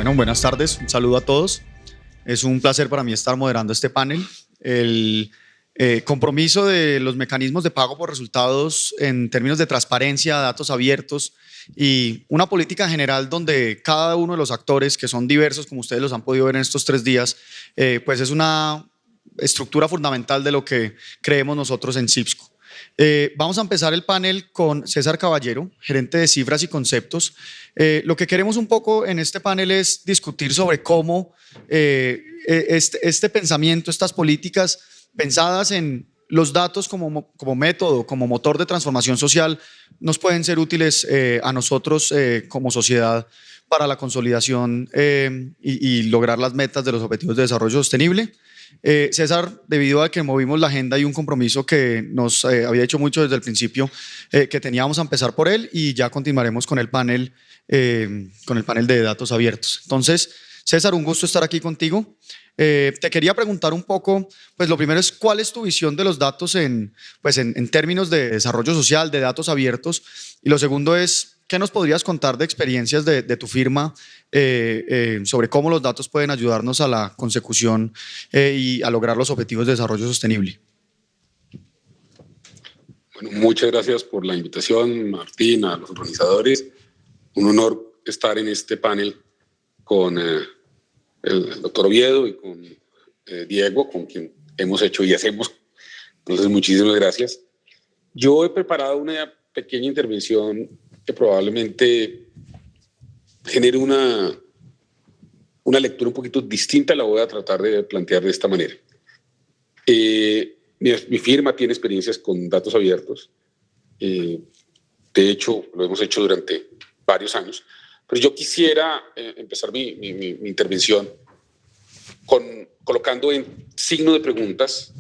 Bueno, buenas tardes, un saludo a todos. Es un placer para mí estar moderando este panel. El compromiso de los mecanismos de pago por resultados en términos de transparencia, datos abiertos y una política general donde cada uno de los actores, que son diversos, como ustedes los han podido ver en estos 3 días, pues es una estructura fundamental de lo que creemos nosotros en CIPSCO. Vamos a empezar el panel con César Caballero, gerente de cifras y conceptos. Lo que queremos un poco en este panel es discutir sobre cómo este pensamiento, estas políticas pensadas en los datos como método, como motor de transformación social, nos pueden ser útiles a nosotros como sociedad para la consolidación y lograr las metas de los Objetivos de Desarrollo Sostenible. César, debido a que movimos la agenda y un compromiso que nos había hecho mucho desde el principio, que teníamos a empezar por él y ya continuaremos con el panel de datos abiertos. Entonces, César, un gusto estar aquí contigo. Te quería preguntar un poco, pues lo primero es, ¿cuál es tu visión de los datos en términos de desarrollo social, de datos abiertos? Y lo segundo es, ¿qué nos podrías contar de experiencias de tu firma sobre cómo los datos pueden ayudarnos a la consecución y a lograr los objetivos de desarrollo sostenible? Bueno, muchas gracias por la invitación, Martín, a los organizadores. Un honor estar en este panel con el doctor Oviedo y con Diego, con quien hemos hecho y hacemos. Entonces, muchísimas gracias. Yo he preparado una pequeña intervención que probablemente genere una lectura un poquito distinta. La voy a tratar de plantear de esta manera. Mi firma tiene experiencias con datos abiertos. De hecho, lo hemos hecho durante varios años. Pero yo quisiera empezar mi intervención colocando en signo de preguntas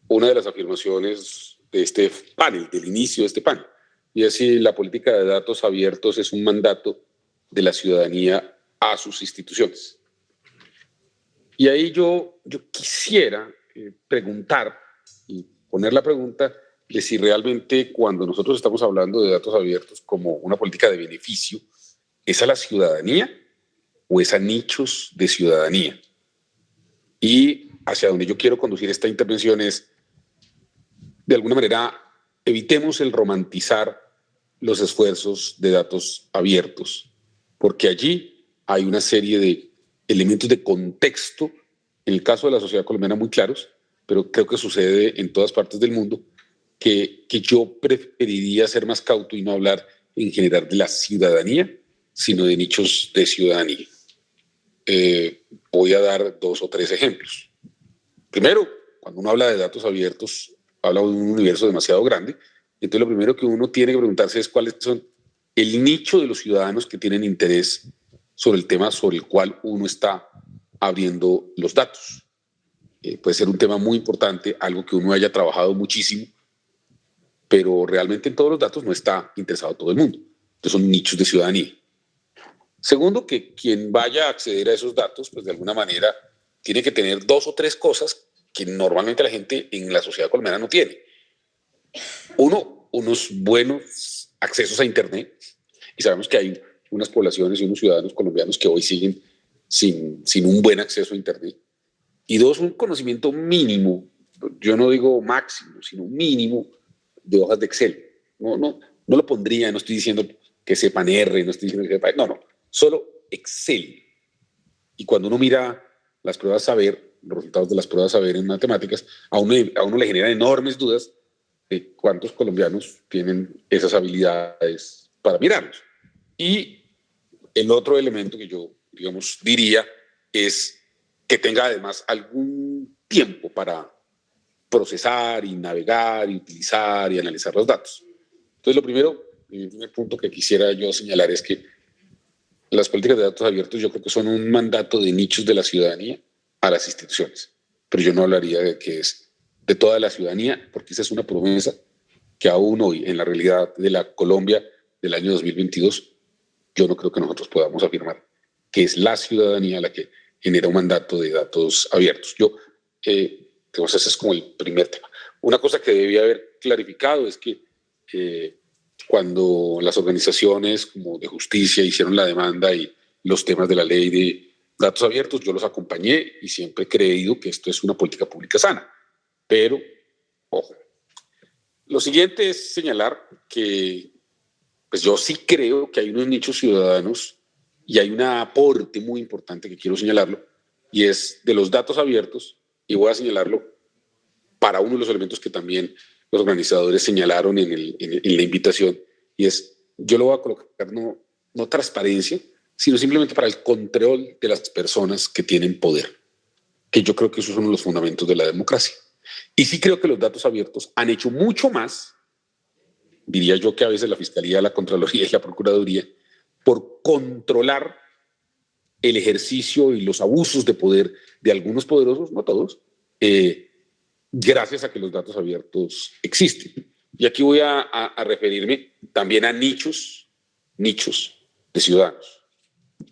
una de las afirmaciones de este panel, del inicio de este panel. Y es si la política de datos abiertos es un mandato de la ciudadanía a sus instituciones. Y ahí yo quisiera preguntar y poner la pregunta de si realmente cuando nosotros estamos hablando de datos abiertos como una política de beneficio, ¿es a la ciudadanía o es a nichos de ciudadanía? Y hacia donde yo quiero conducir esta intervención es, de alguna manera, evitemos el romantizar los esfuerzos de datos abiertos, porque allí hay una serie de elementos de contexto, en el caso de la sociedad colombiana muy claros, pero creo que sucede en todas partes del mundo, que yo preferiría ser más cauto y no hablar en general de la ciudadanía, sino de nichos de ciudadanía. Voy a dar 2 o 3 ejemplos. Primero, cuando uno habla de datos abiertos, habla de un universo demasiado grande. Entonces, lo primero que uno tiene que preguntarse es cuáles son el nicho de los ciudadanos que tienen interés sobre el tema sobre el cual uno está abriendo los datos. Puede ser un tema muy importante, algo que uno haya trabajado muchísimo, pero realmente en todos los datos no está interesado todo el mundo. Entonces, son nichos de ciudadanía. Segundo, que quien vaya a acceder a esos datos, pues de alguna manera tiene que tener 2 o 3 cosas que normalmente la gente en la sociedad colombiana no tiene. Uno, unos buenos accesos a Internet, y sabemos que hay unas poblaciones y unos ciudadanos colombianos que hoy siguen sin un buen acceso a Internet. Y 2, un conocimiento mínimo, yo no digo máximo, sino mínimo de hojas de Excel. No lo pondría, no estoy diciendo que sepan R, no estoy diciendo que sepan... No, solo Excel. Y cuando uno mira las pruebas saber, los resultados de las pruebas saber en matemáticas, a uno le generan enormes dudas de cuántos colombianos tienen esas habilidades para mirarlos. Y el otro elemento que yo, diría es que tenga además algún tiempo para procesar y navegar y utilizar y analizar los datos. Entonces, lo primero, el primer punto que quisiera yo señalar es que las políticas de datos abiertos yo creo que son un mandato de nichos de la ciudadanía a las instituciones, pero yo no hablaría de que es de toda la ciudadanía, porque esa es una promesa que aún hoy, en la realidad de la Colombia del año 2022, yo no creo que nosotros podamos afirmar que es la ciudadanía la que genera un mandato de datos abiertos. Entonces ese es como el primer tema. Una cosa que debía haber clarificado es que cuando las organizaciones como de justicia hicieron la demanda y los temas de la ley de datos abiertos. Yo los acompañé y siempre he creído que esto es una política pública sana. Pero, ojo, lo siguiente es señalar que pues yo sí creo que hay unos nichos ciudadanos y hay un aporte muy importante que quiero señalarlo, y es de los datos abiertos, y voy a señalarlo para uno de los elementos que también los organizadores señalaron en la invitación, y es, yo lo voy a colocar no transparencia, sino simplemente para el control de las personas que tienen poder, que yo creo que esos son uno de los fundamentos de la democracia. Y sí creo que los datos abiertos han hecho mucho más, diría yo que a veces la Fiscalía, la Contraloría y la Procuraduría, por controlar el ejercicio y los abusos de poder de algunos poderosos, no todos, gracias a que los datos abiertos existen. Y aquí voy a referirme también a nichos de ciudadanos.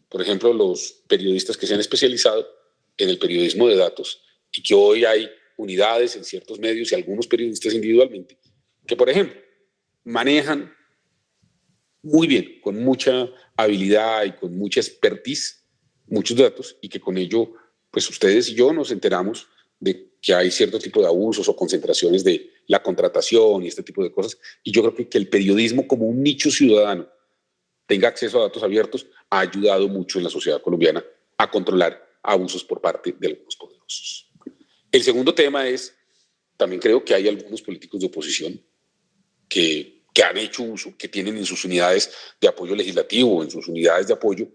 Por ejemplo, los periodistas que se han especializado en el periodismo de datos y que hoy hay unidades en ciertos medios y algunos periodistas individualmente, que por ejemplo manejan muy bien, con mucha habilidad y con mucha expertise, muchos datos, y que con ello, pues ustedes y yo nos enteramos de que hay cierto tipo de abusos o concentraciones de la contratación y este tipo de cosas. Y yo creo que el periodismo como un nicho ciudadano tenga acceso a datos abiertos ha ayudado mucho en la sociedad colombiana a controlar abusos por parte de algunos poderosos. El segundo tema es, también creo que hay algunos políticos de oposición que han hecho uso, que tienen en sus unidades de apoyo legislativo, en sus unidades de apoyo,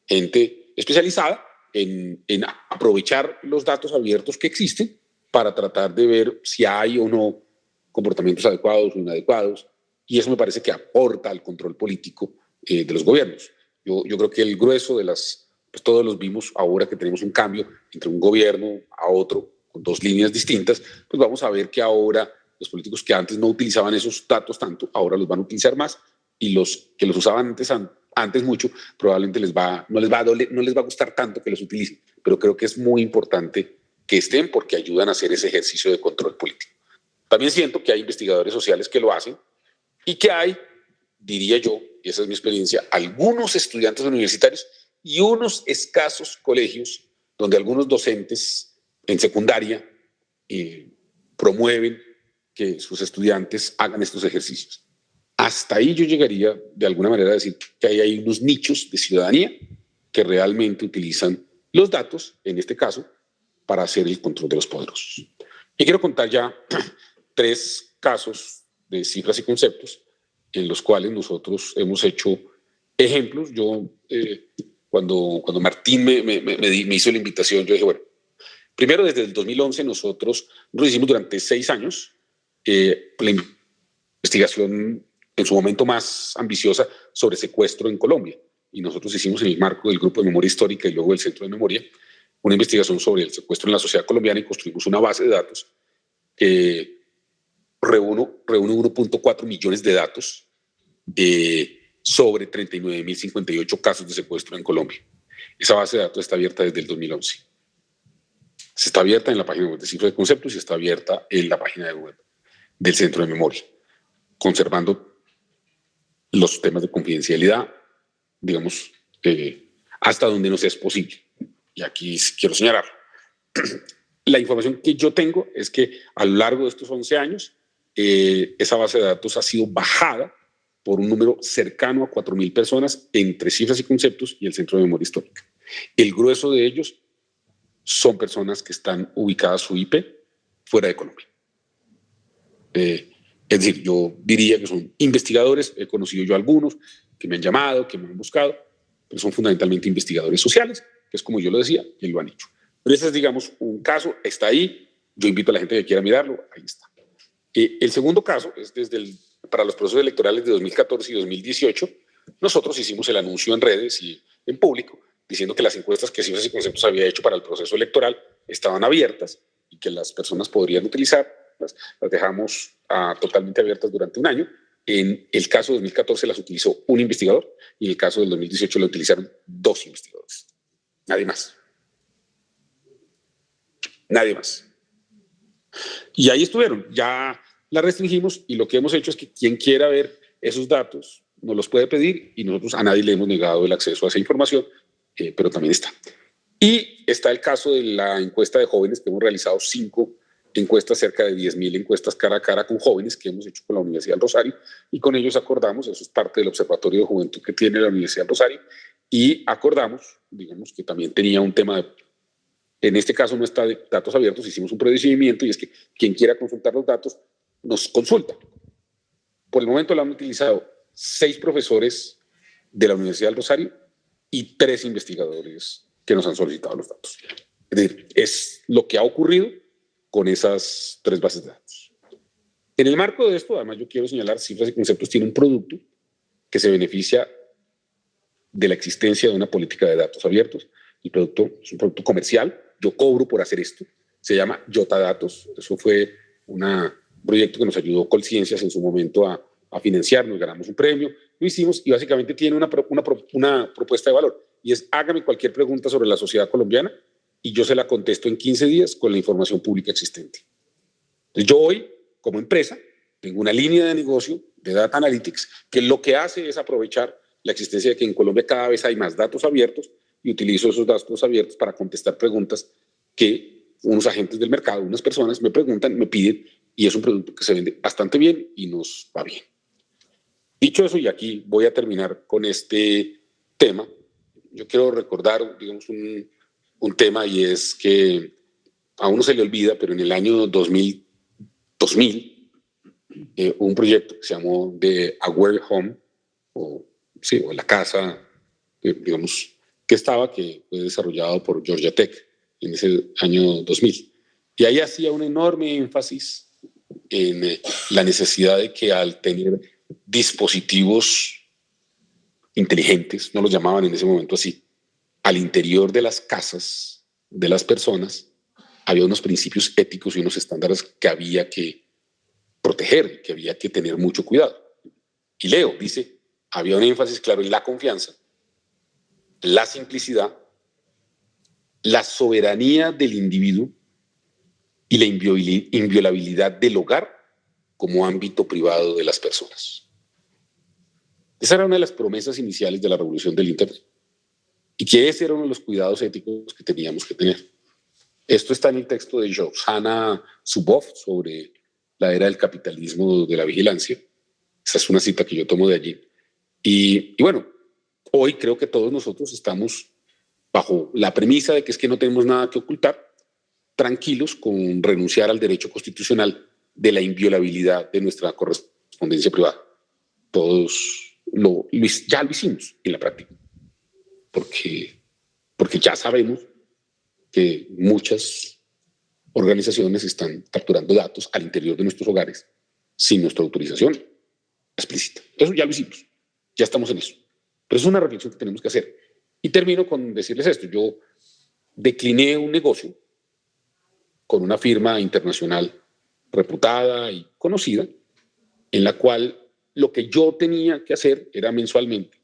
gente especializada en aprovechar los datos abiertos que existen para tratar de ver si hay o no comportamientos adecuados o inadecuados, y eso me parece que aporta al control político de los gobiernos. Yo creo que el grueso de pues todos los vimos ahora que tenemos un cambio entre un gobierno a otro, con dos líneas distintas, pues vamos a ver que ahora los políticos que antes no utilizaban esos datos tanto, ahora los van a utilizar más, y los que los usaban antes mucho, probablemente no les va a gustar tanto que los utilicen, pero creo que es muy importante que estén porque ayudan a hacer ese ejercicio de control político. También siento que hay investigadores sociales que lo hacen y que hay, diría yo, y esa es mi experiencia, algunos estudiantes universitarios y unos escasos colegios donde algunos docentes en secundaria promueven que sus estudiantes hagan estos ejercicios. Hasta ahí yo llegaría de alguna manera a decir que hay unos nichos de ciudadanía que realmente utilizan los datos, en este caso, para hacer el control de los poderosos. Y quiero contar ya 3 casos de cifras y conceptos en los cuales nosotros hemos hecho ejemplos. Yo, cuando Martín me hizo la invitación, yo dije, bueno, primero desde el 2011 nosotros hicimos durante 6 años la investigación en su momento más ambiciosa sobre secuestro en Colombia. Y nosotros hicimos en el marco del Grupo de Memoria Histórica y luego del Centro de Memoria una investigación sobre el secuestro en la sociedad colombiana y construimos una base de datos que reúne 1.4 millones de datos sobre 39.058 casos de secuestro en Colombia. Esa base de datos está abierta desde el 2011. Se está abierta en la página web de Cifras de Conceptos y está abierta en la página web del Centro de Memoria, conservando los temas de confidencialidad, digamos, hasta donde nos es posible. Y aquí quiero señalar, la información que yo tengo es que a lo largo de estos 11 años, esa base de datos ha sido bajada por un número cercano a 4.000 personas entre Cifras y Conceptos y el Centro de Memoria Histórica. El grueso de ellos son personas que están ubicadas su IP fuera de Colombia. Es decir, yo diría que son investigadores, he conocido yo algunos que me han llamado, que me han buscado, pero son fundamentalmente investigadores sociales, que es como yo lo decía, que lo han hecho. Pero ese es, digamos, un caso, está ahí, yo invito a la gente que quiera mirarlo, ahí está. El segundo caso es para los procesos electorales de 2014 y 2018, nosotros hicimos el anuncio en redes y en público, diciendo que las encuestas que Cifras y Conceptos había hecho para el proceso electoral estaban abiertas y que las personas podrían utilizarlas. Las dejamos totalmente abiertas durante un año. En el caso de 2014 las utilizó un investigador y en el caso del 2018 la utilizaron 2 investigadores. Nadie más. Nadie más. Y ahí estuvieron. Ya la restringimos y lo que hemos hecho es que quien quiera ver esos datos nos los puede pedir y nosotros a nadie le hemos negado el acceso a esa información pero también está. Y está el caso de la encuesta de jóvenes, que hemos realizado 5 encuestas, cerca de 10.000 encuestas cara a cara con jóvenes que hemos hecho con la Universidad del Rosario, y con ellos acordamos, eso es parte del Observatorio de Juventud que tiene la Universidad del Rosario, y acordamos, digamos, que también tenía un tema de, en este caso no está de datos abiertos, hicimos un procedimiento, y es que quien quiera consultar los datos nos consulta. Por el momento lo han utilizado 6 profesores de la Universidad del Rosario y 3 investigadores que nos han solicitado los datos. Es decir, es lo que ha ocurrido con esas 3 bases de datos. En el marco de esto, además, yo quiero señalar, Cifras y Conceptos tiene un producto que se beneficia de la existencia de una política de datos abiertos. El producto es un producto comercial, yo cobro por hacer esto, se llama Yotadatos. Eso fue un proyecto que nos ayudó Colciencias en su momento a financiar, nos ganamos un premio, lo hicimos, y básicamente tiene una propuesta de valor, y es: hágame cualquier pregunta sobre la sociedad colombiana y yo se la contesto en 15 días con la información pública existente. Entonces, yo hoy, como empresa, tengo una línea de negocio de Data Analytics que lo que hace es aprovechar la existencia de que en Colombia cada vez hay más datos abiertos, y utilizo esos datos abiertos para contestar preguntas que unos agentes del mercado, unas personas me preguntan, me piden, y es un producto que se vende bastante bien y nos va bien. Dicho eso, y aquí voy a terminar con este tema, yo quiero recordar, digamos, un tema, y es que a uno se le olvida, pero en el año 2000 hubo un proyecto que se llamó The Aware Home, o la casa, digamos, que fue desarrollado por Georgia Tech en ese año 2000. Y ahí hacía un enorme énfasis en la necesidad de que, al tener dispositivos inteligentes, no los llamaban en ese momento así, al interior de las casas de las personas, había unos principios éticos y unos estándares que había que proteger, que había que tener mucho cuidado. Y leo, dice, había un énfasis claro en la confianza, la simplicidad, la soberanía del individuo y la inviolabilidad del hogar como ámbito privado de las personas. Esa era una de las promesas iniciales de la revolución del Internet, y que ese era uno de los cuidados éticos que teníamos que tener. Esto está en el texto de Shoshana Zuboff sobre la era del capitalismo de la vigilancia. Esa es una cita que yo tomo de allí. Y bueno, hoy creo que todos nosotros estamos bajo la premisa de que es que no tenemos nada que ocultar, tranquilos con renunciar al derecho constitucional de la inviolabilidad de nuestra correspondencia privada. Todos ya lo hicimos en la práctica, porque ya sabemos que muchas organizaciones están capturando datos al interior de nuestros hogares sin nuestra autorización explícita. Eso ya lo hicimos, ya estamos en eso. Pero es una reflexión que tenemos que hacer. Y termino con decirles esto. Yo decliné un negocio con una firma internacional reputada y conocida, en la cual lo que yo tenía que hacer era mensualmente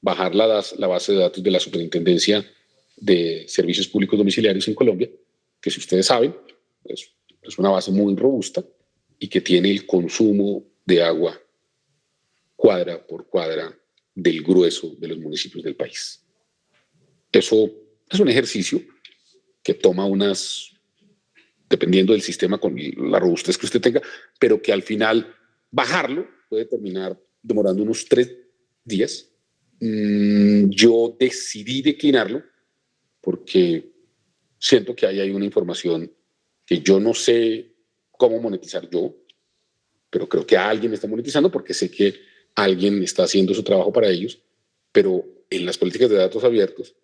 bajar la base de datos de la Superintendencia de Servicios Públicos Domiciliarios en Colombia, que, si ustedes saben, es una base muy robusta y que tiene el consumo de agua cuadra por cuadra del grueso de los municipios del país. Eso es un ejercicio que toma dependiendo del sistema, con la robustez que usted tenga, pero que al final bajarlo puede terminar demorando unos 3 días. Yo decidí declinarlo porque siento que ahí hay una información que yo no sé cómo monetizar yo, pero creo que alguien está monetizando, porque sé que alguien está haciendo su trabajo para ellos. Pero en las políticas de datos abiertos,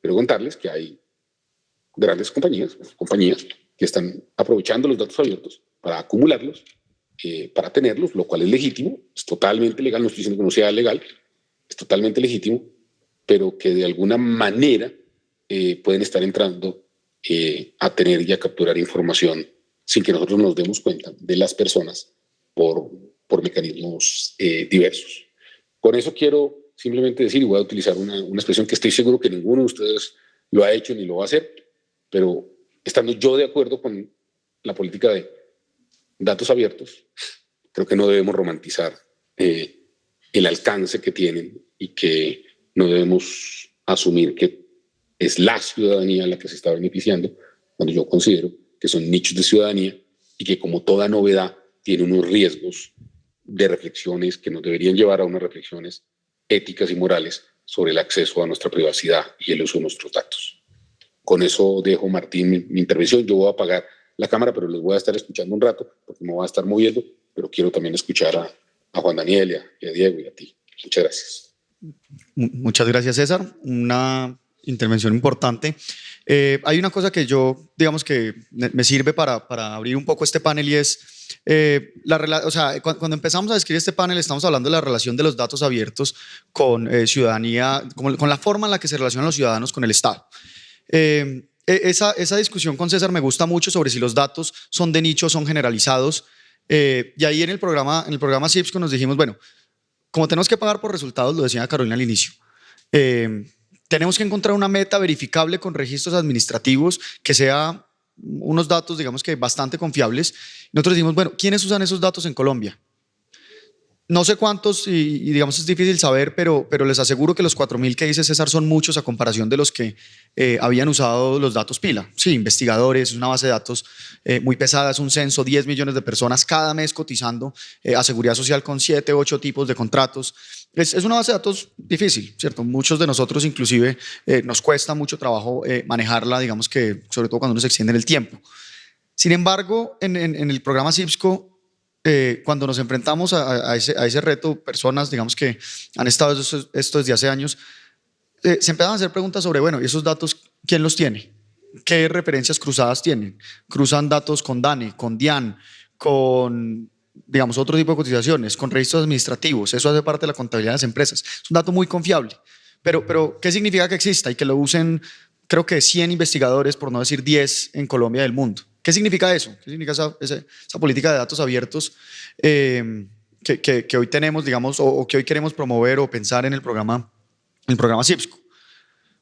quiero contarles que hay grandes compañías que están aprovechando los datos abiertos para acumularlos, para tenerlos, lo cual es legítimo, es totalmente legal, no estoy diciendo que no sea legal, es totalmente legítimo, pero que de alguna manera pueden estar entrando a tener y a capturar información sin que nosotros nos demos cuenta de las personas por mecanismos diversos. Con eso quiero simplemente decir, y voy a utilizar una expresión que estoy seguro que ninguno de ustedes lo ha hecho ni lo va a hacer, pero estando yo de acuerdo con la política de datos abiertos, creo que no debemos romantizar el alcance que tienen, y que no debemos asumir que es la ciudadanía la que se está beneficiando, cuando yo considero que son nichos de ciudadanía y que como toda novedad tiene unos riesgos de reflexiones que nos deberían llevar a unas reflexiones éticas y morales sobre el acceso a nuestra privacidad y el uso de nuestros datos. Con eso dejo, Martín, mi intervención. Yo voy a apagar la cámara, pero los voy a estar escuchando un rato porque me voy a estar moviendo, pero quiero también escuchar a Juan Daniel y a Diego y a ti. Muchas gracias. Muchas gracias, César. Una intervención importante. Hay una cosa que yo, digamos que me sirve para abrir un poco este panel y es, cuando empezamos a describir este panel estamos hablando de la relación de los datos abiertos con ciudadanía, con la forma en la que se relacionan los ciudadanos con el Estado. Esa discusión con César me gusta mucho sobre si los datos son de nicho o son generalizados. Y ahí en el programa CIPSCO nos dijimos, bueno, como tenemos que pagar por resultados, lo decía Carolina al inicio, tenemos que encontrar una meta verificable con registros administrativos que sea unos datos, digamos que bastante confiables. Nosotros dijimos, bueno, ¿quiénes usan esos datos en Colombia? No sé cuántos y digamos es difícil saber, pero les aseguro que los 4.000 que dice César son muchos a comparación de los que habían usado los datos pila. Sí, investigadores, es una base de datos muy pesada, es un censo, 10 millones de personas cada mes cotizando a Seguridad Social con 7, 8 tipos de contratos. Es una base de datos difícil, ¿cierto? Muchos de nosotros inclusive nos cuesta mucho trabajo manejarla, digamos que sobre todo cuando uno se extiende en el tiempo. Sin embargo, en el programa CIPSCO, cuando nos enfrentamos a ese reto, personas, digamos que han estado esto desde hace años, se empezaron a hacer preguntas sobre, bueno, ¿y esos datos quién los tiene? ¿Qué referencias cruzadas tienen? ¿Cruzan datos con DANE, con DIAN, con, digamos, otro tipo de cotizaciones, con registros administrativos? Eso hace parte de la contabilidad de las empresas. Es un dato muy confiable. Pero ¿qué significa que exista y que lo usen, creo que 100 investigadores, por no decir 10, en Colombia y del mundo? ¿Qué significa eso? ¿Qué significa esa política de datos abiertos que hoy tenemos, digamos, o que hoy queremos promover o pensar en el programa CIPSCO?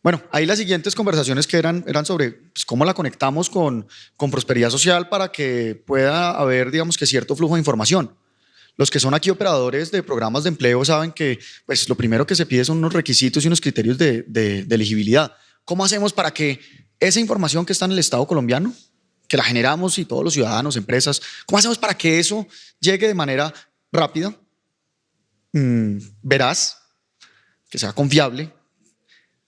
Bueno, ahí las siguientes conversaciones que eran sobre pues, cómo la conectamos con prosperidad social para que pueda haber, digamos, que cierto flujo de información. Los que son aquí operadores de programas de empleo saben que pues, lo primero que se pide son unos requisitos y unos criterios de elegibilidad. ¿Cómo hacemos para que esa información que está en el Estado colombiano, que la generamos y todos los ciudadanos, empresas, cómo hacemos para que eso llegue de manera rápida, veraz, que sea confiable,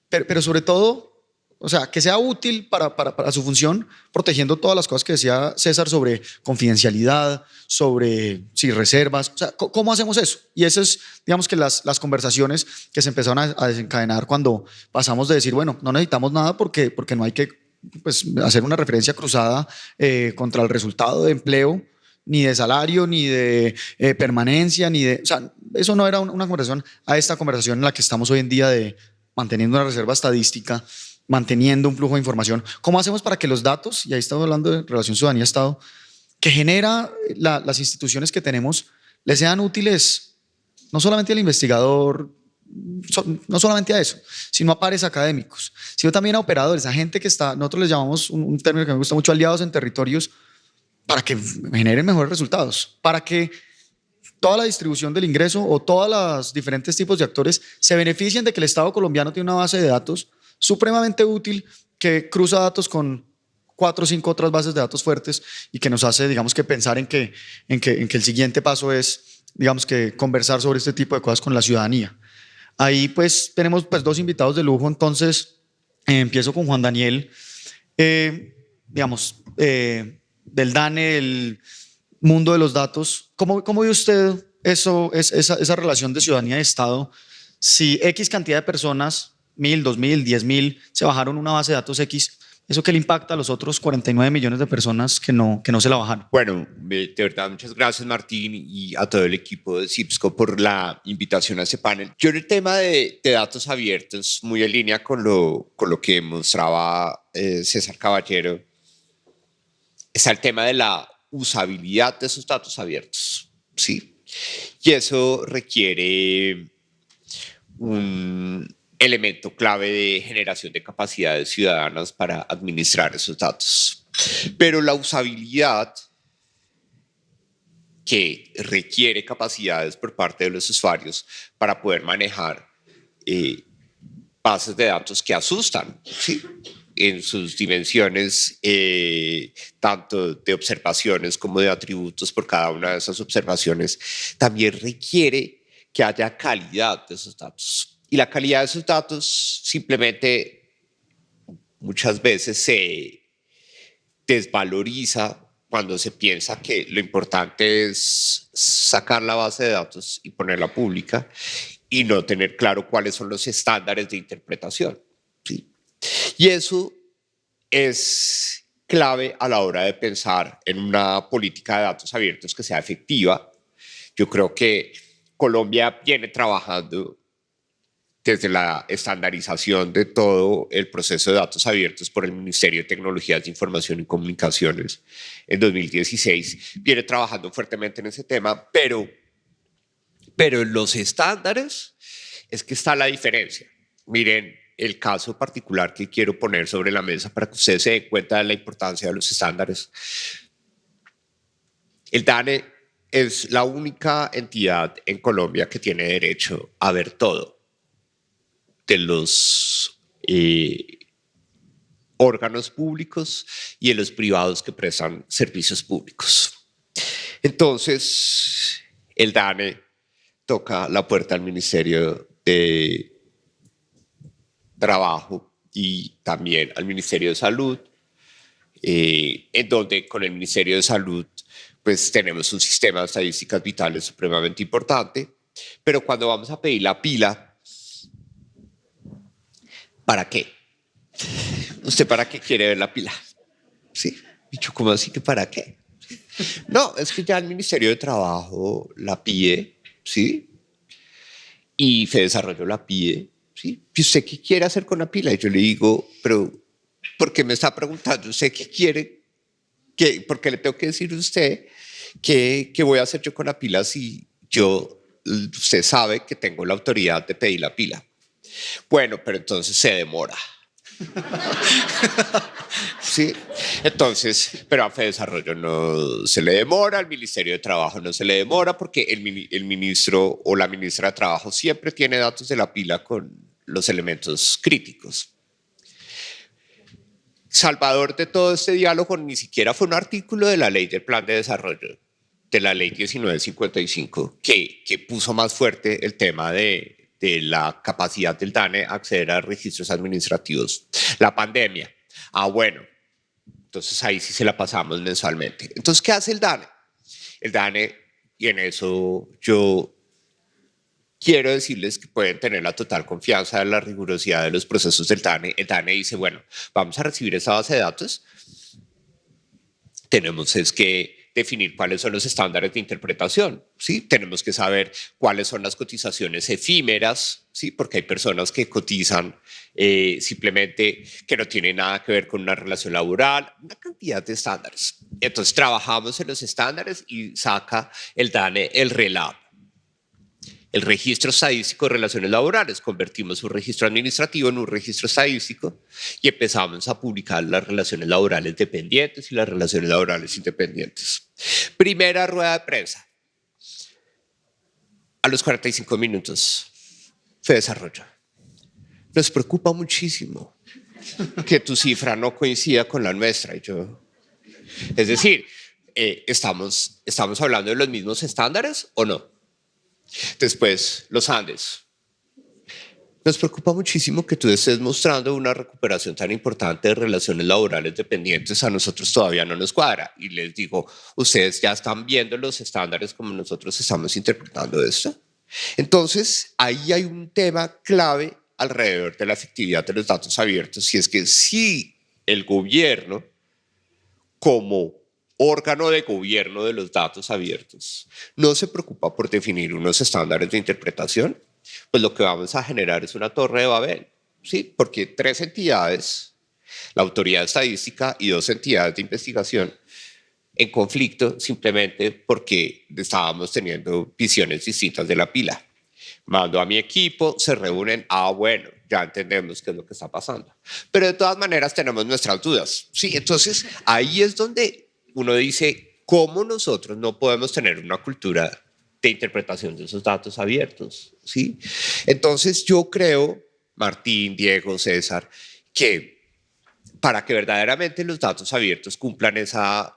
pero sobre todo, o sea, que sea útil para su función, protegiendo todas las cosas que decía César sobre confidencialidad, sobre reservas? O sea, ¿cómo hacemos eso? Y esas es, digamos que las conversaciones que se empezaron a desencadenar cuando pasamos de decir, bueno, no necesitamos nada porque no hay que pues, hacer una referencia cruzada contra el resultado de empleo, ni de salario, ni de permanencia, ni de... O sea, eso no era una conversación a esta conversación en la que estamos hoy en día de manteniendo una reserva estadística, manteniendo un flujo de información. ¿Cómo hacemos para que los datos, y ahí estamos hablando de relación ciudadanía-Estado, que genera las instituciones que tenemos, les sean útiles no solamente al investigador, no solamente a eso, sino a pares académicos, sino también a operadores, a gente que está, nosotros les llamamos un término que me gusta mucho, aliados en territorios, para que generen mejores resultados, para que toda la distribución del ingreso o todos los diferentes tipos de actores se beneficien de que el Estado colombiano tiene una base de datos supremamente útil que cruza datos con 4 o 5 otras bases de datos fuertes y que nos hace, digamos, que pensar en que el siguiente paso es, digamos, que conversar sobre este tipo de cosas con la ciudadanía. Ahí pues tenemos pues 2 invitados de lujo, entonces empiezo con Juan Daniel, digamos, del DANE, el mundo de los datos. ¿Cómo ve usted esa relación de ciudadanía y Estado? Si X cantidad de personas, 1.000, 2.000, 10.000, se bajaron una base de datos X, ¿eso qué le impacta a los otros 49 millones de personas que no se la bajaron? Bueno, de verdad, muchas gracias, Martín, y a todo el equipo de CIPSCO por la invitación a este panel. Yo en el tema de datos abiertos, muy en línea con lo que mostraba César Caballero, está el tema de la usabilidad de esos datos abiertos, ¿sí? Y eso requiere un elemento clave de generación de capacidades ciudadanas para administrar esos datos. Pero la usabilidad, que requiere capacidades por parte de los usuarios para poder manejar bases de datos que asustan, ¿sí? En sus dimensiones, tanto de observaciones como de atributos por cada una de esas observaciones, también requiere que haya calidad de esos datos. Y la calidad de esos datos simplemente muchas veces se desvaloriza cuando se piensa que lo importante es sacar la base de datos y ponerla pública y no tener claro cuáles son los estándares de interpretación, ¿sí? Y eso es clave a la hora de pensar en una política de datos abiertos que sea efectiva. Yo creo que Colombia viene trabajando desde la estandarización de todo el proceso de datos abiertos por el Ministerio de Tecnologías de Información y Comunicaciones en 2016. Viene trabajando fuertemente en ese tema, pero en los estándares es que está la diferencia. Miren el caso particular que quiero poner sobre la mesa para que ustedes se den cuenta de la importancia de los estándares. El DANE es la única entidad en Colombia que tiene derecho a ver todo de los órganos públicos y de los privados que prestan servicios públicos. Entonces, el DANE toca la puerta al Ministerio de Trabajo y también al Ministerio de Salud, en donde con el Ministerio de Salud pues tenemos un sistema de estadísticas vitales supremamente importante, pero cuando vamos a pedir la pila, ¿para qué? ¿Usted para qué quiere ver la pila? ¿Sí? Dicho, ¿cómo así que para qué? No, es que ya el Ministerio de Trabajo la pide, ¿sí? Y Fedesarrollo la pide, ¿sí? ¿Y usted qué quiere hacer con la pila? Y yo le digo, pero ¿por qué me está preguntando usted qué quiere? ¿Por qué le tengo que decir a usted qué voy a hacer yo con la pila si usted sabe que tengo la autoridad de pedir la pila? Bueno, pero entonces se demora. Sí, entonces, pero a Fedesarrollo no se le demora, al Ministerio de Trabajo no se le demora, porque el ministro o la ministra de Trabajo siempre tiene datos de la pila con los elementos críticos. Salvador de todo este diálogo ni siquiera fue un artículo de la Ley del Plan de Desarrollo, de la Ley 1955, que puso más fuerte el tema de la capacidad del DANE a acceder a registros administrativos. La pandemia. Bueno, entonces ahí sí se la pasamos mensualmente. Entonces, ¿qué hace el DANE? El DANE, y en eso yo quiero decirles que pueden tener la total confianza en la rigurosidad de los procesos del DANE. El DANE dice, bueno, vamos a recibir esa base de datos. Tenemos es que definir cuáles son los estándares de interpretación, ¿sí? Tenemos que saber cuáles son las cotizaciones efímeras, ¿sí? Porque hay personas que cotizan simplemente que no tienen nada que ver con una relación laboral, una cantidad de estándares. Entonces trabajamos en los estándares y saca el DANE el RELAB, el registro estadístico de relaciones laborales. Convertimos un registro administrativo en un registro estadístico y empezamos a publicar las relaciones laborales dependientes y las relaciones laborales independientes. Primera rueda de prensa. A los 45 minutos, Fedesarrollo. Nos preocupa muchísimo que tu cifra no coincida con la nuestra. Es decir, ¿estamos hablando de los mismos estándares o no? Después, los Andes. Nos preocupa muchísimo que tú estés mostrando una recuperación tan importante de relaciones laborales dependientes. A nosotros todavía no nos cuadra. Y les digo, ustedes ya están viendo los estándares como nosotros estamos interpretando esto. Entonces, ahí hay un tema clave alrededor de la efectividad de los datos abiertos. Y es que si el gobierno, como órgano de gobierno de los datos abiertos, no se preocupa por definir unos estándares de interpretación, pues lo que vamos a generar es una torre de Babel, ¿sí? Porque 3 entidades, la autoridad estadística y 2 entidades de investigación, en conflicto simplemente porque estábamos teniendo visiones distintas de la pila. Mando a mi equipo, se reúnen, bueno, ya entendemos qué es lo que está pasando. Pero de todas maneras tenemos nuestras dudas, ¿sí? Entonces ahí es donde uno dice, ¿cómo nosotros no podemos tener una cultura de interpretación de esos datos abiertos? ¿Sí? Entonces yo creo Martín, Diego, César, que para que verdaderamente los datos abiertos cumplan esa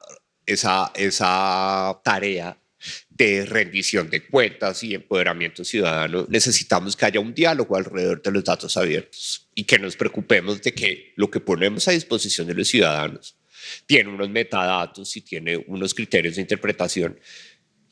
tarea de rendición de cuentas y empoderamiento ciudadano, necesitamos que haya un diálogo alrededor de los datos abiertos y que nos preocupemos de que lo que ponemos a disposición de los ciudadanos tiene unos metadatos y tiene unos criterios de interpretación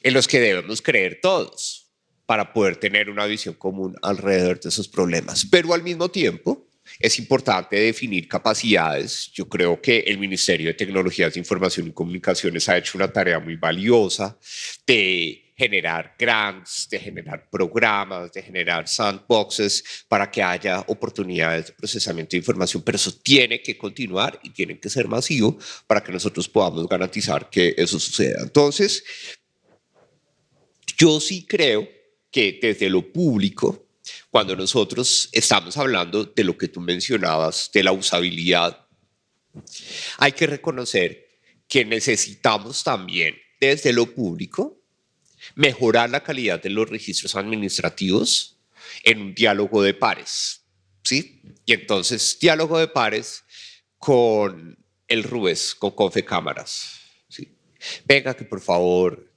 en los que debemos creer todos para poder tener una visión común alrededor de esos problemas. Pero al mismo tiempo, es importante definir capacidades. Yo creo que el Ministerio de Tecnologías de Información y Comunicaciones ha hecho una tarea muy valiosa de generar grants, de generar programas, de generar sandboxes para que haya oportunidades de procesamiento de información, pero eso tiene que continuar y tiene que ser masivo para que nosotros podamos garantizar que eso suceda. Entonces, yo sí creo que desde lo público, cuando nosotros estamos hablando de lo que tú mencionabas, de la usabilidad, hay que reconocer que necesitamos también desde lo público mejorar la calidad de los registros administrativos en un diálogo de pares, ¿sí? Y entonces, diálogo de pares con el RUES, con Confecámaras, ¿sí? Venga, que por favor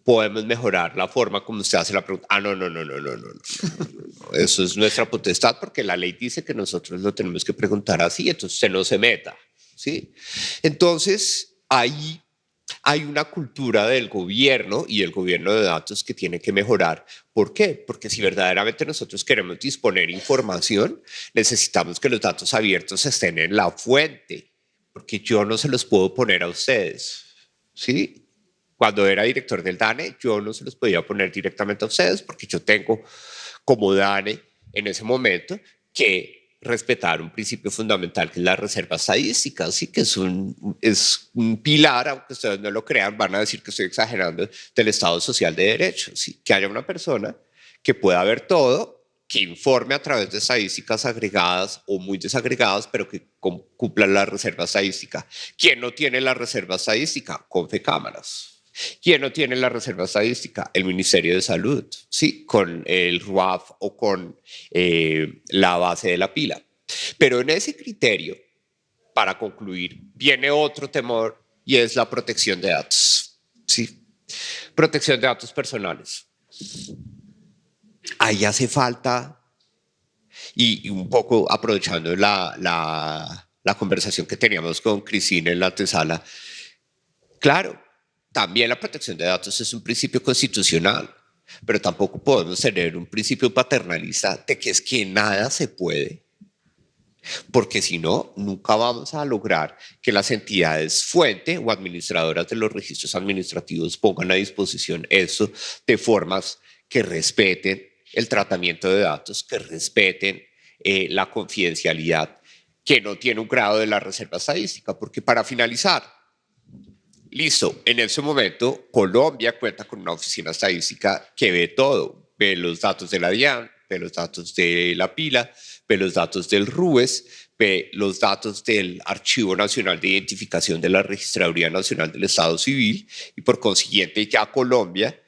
podemos mejorar la forma como usted hace la pregunta. No. Eso es nuestra potestad porque la ley dice que nosotros lo tenemos que preguntar así, entonces usted no se meta, ¿sí? Entonces, ahí hay una cultura del gobierno y el gobierno de datos que tiene que mejorar. ¿Por qué? Porque si verdaderamente nosotros queremos disponer información, necesitamos que los datos abiertos estén en la fuente, porque yo no se los puedo poner a ustedes, ¿sí? Cuando era director del DANE, yo no se los podía poner directamente a ustedes porque yo tengo como DANE en ese momento que respetar un principio fundamental que es la reserva estadística, ¿sí? Que es un pilar, aunque ustedes no lo crean, van a decir que estoy exagerando, del Estado Social de Derecho, ¿sí? Que haya una persona que pueda ver todo, que informe a través de estadísticas agregadas o muy desagregadas, pero que cumplan la reserva estadística. ¿Quién no tiene la reserva estadística? Confecámaras. ¿Quién no tiene la reserva estadística? El Ministerio de Salud, sí, con el RUAF o con la base de la pila. Pero en ese criterio, para concluir, viene otro temor y es la protección de datos, sí. Protección de datos personales. Ahí hace falta, y un poco aprovechando la conversación que teníamos con Cristina en la antesala, claro, también la protección de datos es un principio constitucional, pero tampoco podemos tener un principio paternalista de que es que nada se puede, porque si no, nunca vamos a lograr que las entidades fuente o administradoras de los registros administrativos pongan a disposición eso de formas que respeten el tratamiento de datos, que respeten la confidencialidad, que no tiene un grado de la reserva estadística, porque para finalizar, listo, en ese momento Colombia cuenta con una oficina estadística que ve todo, ve los datos de la DIAN, ve los datos de la pila, ve los datos del RUES, ve los datos del Archivo Nacional de Identificación de la Registraduría Nacional del Estado Civil y por consiguiente ya Colombia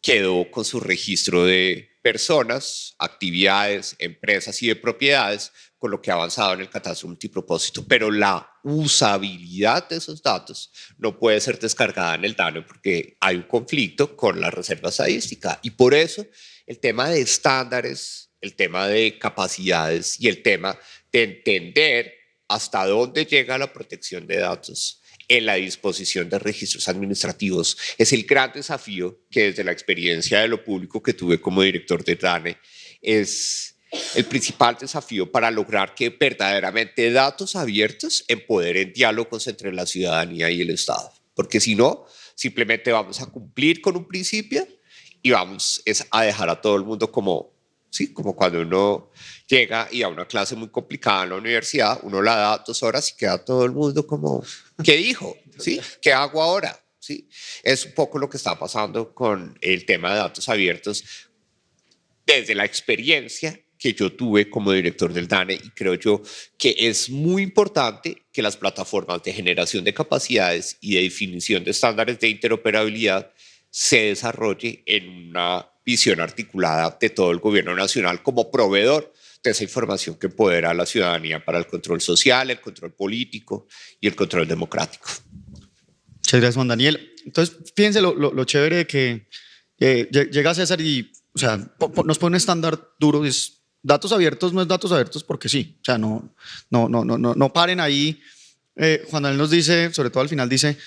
quedó con su registro de personas, actividades, empresas y de propiedades, con lo que ha avanzado en el catastro multipropósito. Pero la usabilidad de esos datos no puede ser descargada en el DANE porque hay un conflicto con la reserva estadística. Y por eso el tema de estándares, el tema de capacidades y el tema de entender hasta dónde llega la protección de datos en la disposición de registros administrativos es el gran desafío que desde la experiencia de lo público que tuve como director de DANE es el principal desafío para lograr que verdaderamente datos abiertos empoderen diálogos entre la ciudadanía y el Estado. Porque si no, simplemente vamos a cumplir con un principio y vamos a dejar a todo el mundo como, ¿sí? Como cuando uno llega y a una clase muy complicada en la universidad, uno la da 2 horas y queda todo el mundo como, ¿qué dijo? ¿Sí? ¿Qué hago ahora? ¿Sí? Es un poco lo que está pasando con el tema de datos abiertos desde la experiencia que yo tuve como director del DANE y creo yo que es muy importante que las plataformas de generación de capacidades y de definición de estándares de interoperabilidad se desarrolle en una visión articulada de todo el gobierno nacional como proveedor de esa información que empodera a la ciudadanía para el control social, el control político y el control democrático. Muchas gracias, Juan Daniel. Entonces, fíjense lo chévere de que llega César y, o sea, nos pone un estándar duro, es datos abiertos, no es datos abiertos porque sí, o sea, no paren ahí. Juan Daniel nos dice, sobre todo al final dice,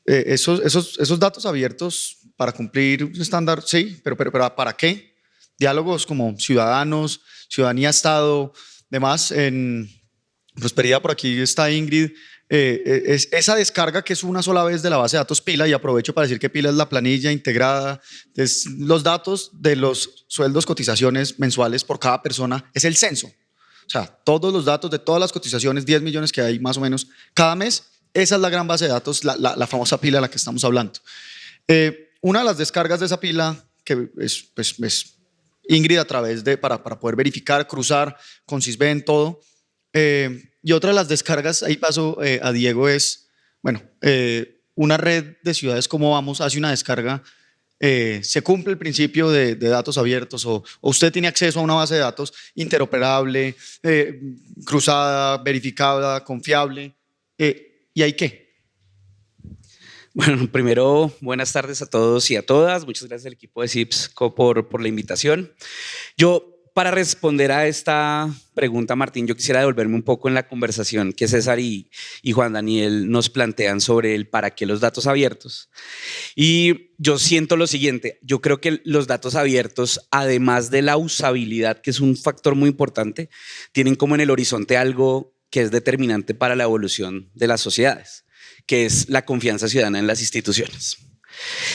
esos datos abiertos para cumplir un estándar, sí, pero ¿para qué? Diálogos como ciudadanos, ciudadanía, Estado, demás. En Prosperidad, por aquí está Ingrid. Es esa descarga que es una sola vez de la base de datos Pila, y aprovecho para decir que Pila es la planilla integrada, es los datos de los sueldos, cotizaciones mensuales por cada persona, es el censo. O sea, todos los datos de todas las cotizaciones, 10 millones que hay más o menos cada mes, esa es la gran base de datos, la famosa pila de la que estamos hablando. Una de las descargas de esa pila, que es Ingrid a través de, para poder verificar, cruzar con Sisbén, todo. Y otra de las descargas, ahí paso a Diego, es, bueno, una red de ciudades como Vamos hace una descarga, se cumple el principio de datos abiertos, o usted tiene acceso a una base de datos interoperable, cruzada, verificada, confiable, ¿y hay qué? Bueno, primero, buenas tardes a todos y a todas. Muchas gracias al equipo de CIPSCO por la invitación. Yo, para responder a esta pregunta, Martín, yo quisiera devolverme un poco en la conversación que César y Juan Daniel nos plantean sobre el para qué los datos abiertos. Y yo siento lo siguiente, yo creo que los datos abiertos, además de la usabilidad, que es un factor muy importante, tienen como en el horizonte algo que es determinante para la evolución de las sociedades, que es la confianza ciudadana en las instituciones.